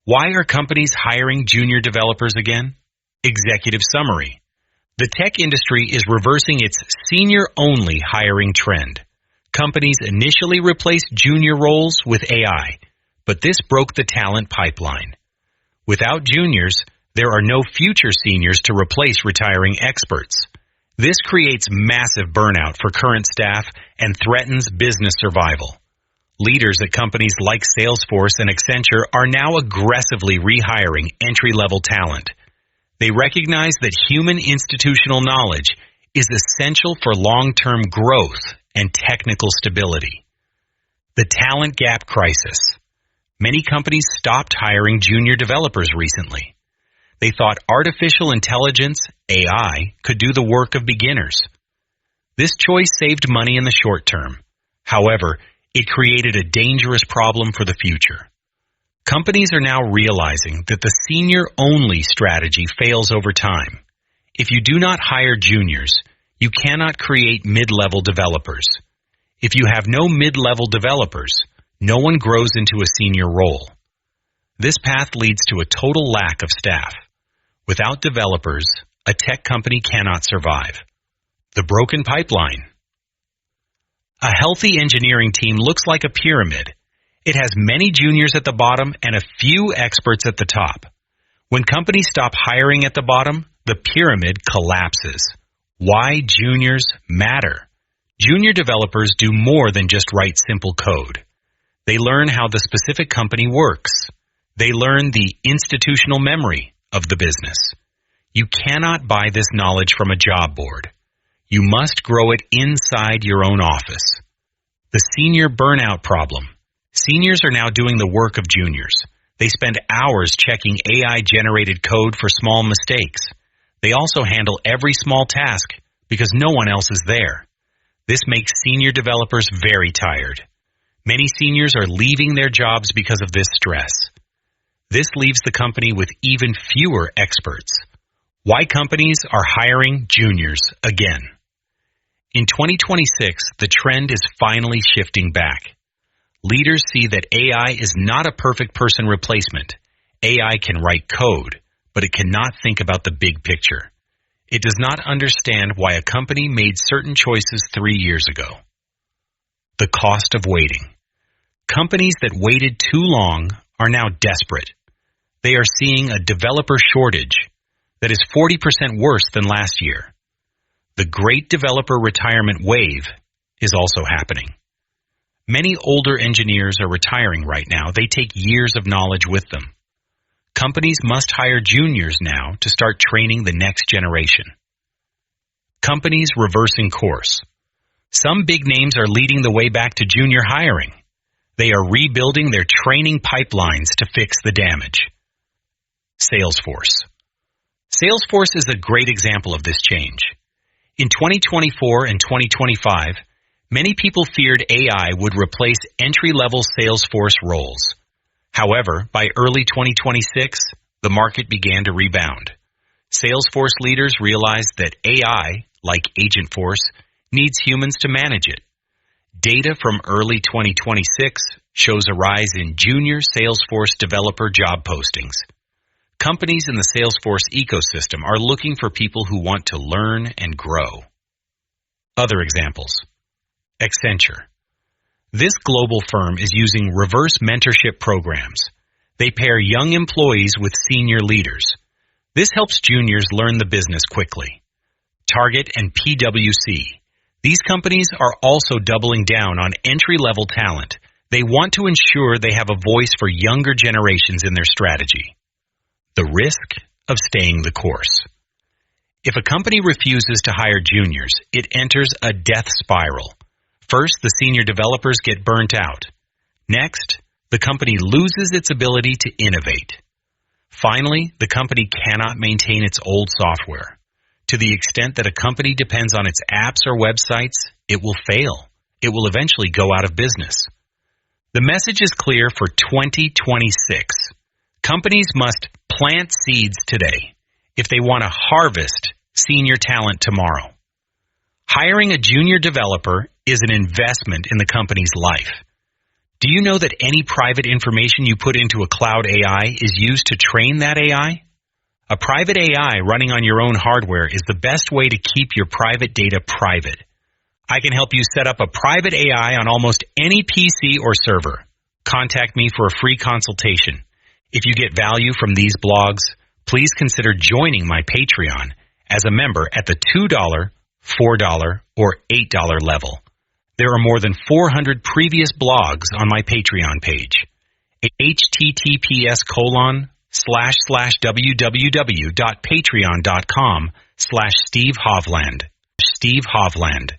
Why are companies hiring junior developers again? Executive summary. The tech industry is reversing its senior-only hiring trend. Companies initially replaced junior roles with AI, but this broke the talent pipeline. Without juniors, there are no future seniors to replace retiring experts. This creates massive burnout for current staff and threatens business survival. Leaders at companies like Salesforce and Accenture are now aggressively rehiring entry-level talent. They recognize that human institutional knowledge is essential for long-term growth and technical stability. The talent gap crisis. Many companies stopped hiring junior developers recently. They thought artificial intelligence, AI, could do the work of beginners. This choice saved money in the short term. However, it created a dangerous problem for the future. Companies are now realizing that the senior-only strategy fails over time. If you do not hire juniors, you cannot create mid-level developers. If you have no mid-level developers, no one grows into a senior role. This path leads to a total lack of staff. Without developers, a tech company cannot survive. The broken pipeline. A healthy engineering team looks like a pyramid. It has many juniors at the bottom and a few experts at the top. When companies stop hiring at the bottom, the pyramid collapses. Why juniors matter? Junior developers do more than just write simple code. They learn how the specific company works. They learn the institutional memory of the business. You cannot buy this knowledge from a job board. You must grow it inside your own office. The senior burnout problem. Seniors are now doing the work of juniors. They spend hours checking AI-generated code for small mistakes. They also handle every small task because no one else is there. This makes senior developers very tired. Many seniors are leaving their jobs because of this stress. This leaves the company with even fewer experts. Why companies are hiring juniors again. In 2026, the trend is finally shifting back. Leaders see that AI is not a perfect person replacement. AI can write code, but it cannot think about the big picture. It does not understand why a company made certain choices 3 years ago. The cost of waiting. Companies that waited too long are now desperate. They are seeing a developer shortage that is 40% worse than last year. The great developer retirement wave is also happening. Many older engineers are retiring right now. They take years of knowledge with them. Companies must hire juniors now to start training the next generation. Companies reversing course. Some big names are leading the way back to junior hiring. They are rebuilding their training pipelines to fix the damage. Salesforce. Salesforce is a great example of this change. In 2024 and 2025, many people feared AI would replace entry-level Salesforce roles. However, by early 2026, the market began to rebound. Salesforce leaders realized that AI, like Agentforce, needs humans to manage it. Data from early 2026 shows a rise in junior Salesforce developer job postings. Companies in the Salesforce ecosystem are looking for people who want to learn and grow. Other examples. Accenture. This global firm is using reverse mentorship programs. They pair young employees with senior leaders. This helps juniors learn the business quickly. Target and PwC. These companies are also doubling down on entry-level talent. They want to ensure they have a voice for younger generations in their strategy. The risk of staying the course. If a company refuses to hire juniors, it enters a death spiral. First, the senior developers get burnt out. Next, the company loses its ability to innovate. Finally, the company cannot maintain its old software. To the extent that a company depends on its apps or websites, it will fail. It will eventually go out of business. The message is clear for 2026. Companies must plant seeds today if they want to harvest senior talent tomorrow. Hiring a junior developer is an investment in the company's life. Do you know that any private information you put into a cloud AI is used to train that AI? A private AI running on your own hardware is the best way to keep your private data private. I can help you set up a private AI on almost any PC or server. Contact me for a free consultation. If you get value from these blogs, please consider joining my Patreon as a member at the $2, $4, or $8 level. There are more than 400 previous blogs on my Patreon page. https://www.patreon.com/Steve Hovland. Steve Hovland.